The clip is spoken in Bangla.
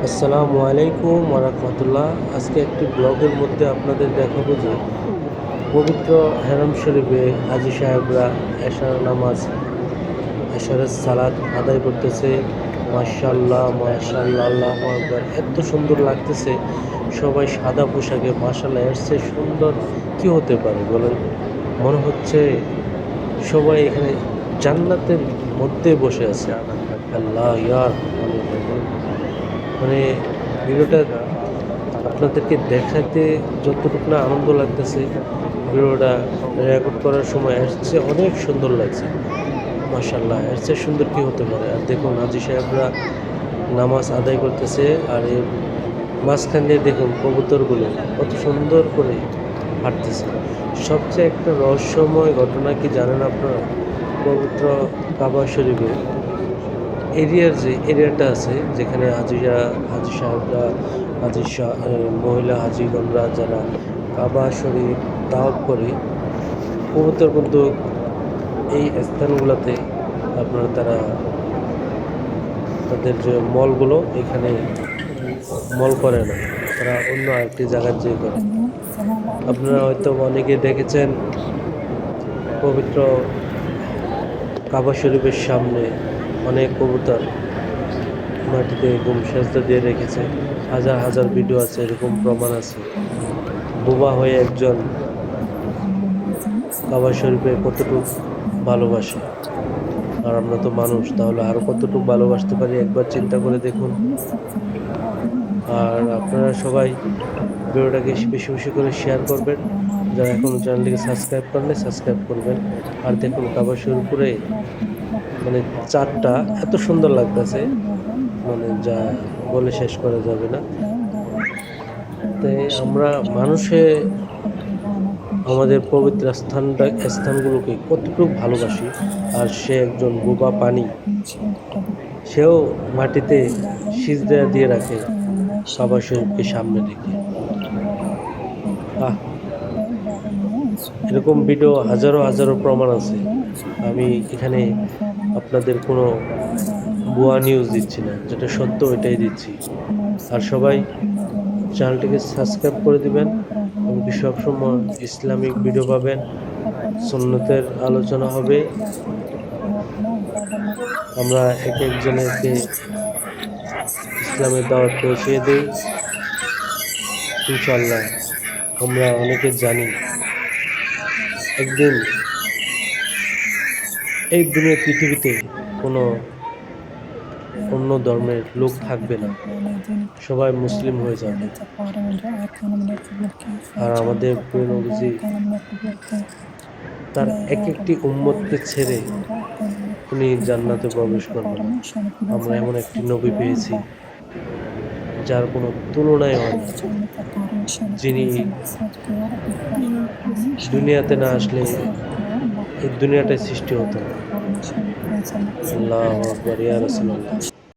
আসসালামু আলাইকুম ওয়া রাহমাতুল্লাহ। আজকে একটি ব্লগের মধ্যে আপনাদের দেখাবো যে পবিত্র হারাম শরীফে হাজী সাহেবরা এশার নামাজ, এশারের সালাত আদায় করতেছে। মাশাআল্লাহ মাশাআল্লাহ, আল্লাহু আকবার। এত সুন্দর লাগতেছে, সবাই সাদা পোশাকে। মাশাআল্লাহ, এর চেয়ে সুন্দর কি হতে পারে বলেন? মনে হচ্ছে সবাই এখানে জান্নাতের মধ্যে বসে আছে। আল্লাহ ইয়ার মানে ভিডিওটা আপনাদেরকে দেখাতে যতটুকু না আনন্দ লাগতেছে, ভিডিওটা রেকর্ড করার সময় এর চেয়ে অনেক সুন্দর লাগছে। মাশাআল্লাহ, এর চেয়ে সুন্দর কি হতে পারে? আর দেখুন হাজী সাহেবরা নামাজ আদায় করতেছে, আর এর মাঝখান দিয়ে দেখুন কবুতরগুলো কত সুন্দর করে হাঁটতেছে। সবচেয়ে একটা রহস্যময় ঘটনা কি জানেন আপনারা? পবিত্র কাবা শরীফে যে এরিয়াটা আছে, যেখানে হাজী সাহেবরা, মহিলা হাজীগণরা যারা কাবা শরীফ তাওয়াফ করে, কবুতর কিন্তু এই স্থানগুলোতে আপনার তাদের যে মলগুলো এখানে মল করে না, তারা অন্য আরেকটি জায়গায় যেয়ে করে। আপনারা হয়তো অনেকে দেখেছেন পবিত্র কাবা শরীফের সামনে অনেক কবুতর মাটিতে সেজদা দিয়ে রেখেছে। হাজার হাজার ভিডিও আছে, এরকম প্রমাণ আছে। বোবা হয়ে একজন কাবা শরীফে কতটুকু ভালোবাসে, আর আমরা তো মানুষ, তাহলে আরো কতটুকু ভালোবাসতে পারি একবার চিন্তা করে দেখুন। আর আপনারা সবাই ভিডিওটাকে বেশি বেশি করে শেয়ার করবেন। যারা এখনো চ্যানেলটিকে সাবস্ক্রাইব করেনি সাবস্ক্রাইব করবেন। আর দেখুন কাবা শরীফে মানে চাঁদটা এত সুন্দর লাগতেছে, মানে যা বলে শেষ করা যাবে না। তাই আমরা মানুষে আমাদের পবিত্র স্থানগুলোকে কতটুকু ভালোবাসি, আর সে একজন বোবা পানি, সেও মাটিতে সিজদা দিয়ে রাখে কাবা শরীফকে সামনে রেখে। এরকম ভিডিও হাজারো হাজারো প্রমাণ আছে। আমি এখানে আপনাদের কোনো ভুয়া নিউজ দিচ্ছি না, যেটা সত্য ওইটাই দিচ্ছি। আর সবাই চ্যানেলটিকে সাবস্ক্রাইব করে দিবেন, এমনকি সবসময় ইসলামিক ভিডিও পাবেন, সুন্নতের আলোচনা হবে। আমরা এক একজনেরকে ইসলামের দাওয়াত পৌঁছিয়ে দিই ইনশাআল্লাহ। আমরা অনেকে জানি একদিন এই দুনিয়া পৃথিবীতে কোনো অন্য ধর্মের লোক থাকবে না, সবাই মুসলিম হয়ে যাবে। আর আমাদের প্রিয় নবীজি তার এক একটি উম্মতকে ছেড়ে উনি জান্নাতে প্রবেশ করবেন। আমরা এমন একটি নবী পেয়েছি যার কোনো তুলনাই হয় না, যিনি দুনিয়াতে না আসলে এই দুনিয়াটাই সৃষ্টি হতো না। আল্লাহু আকবার, ইয়া রাসূলুল্লাহ।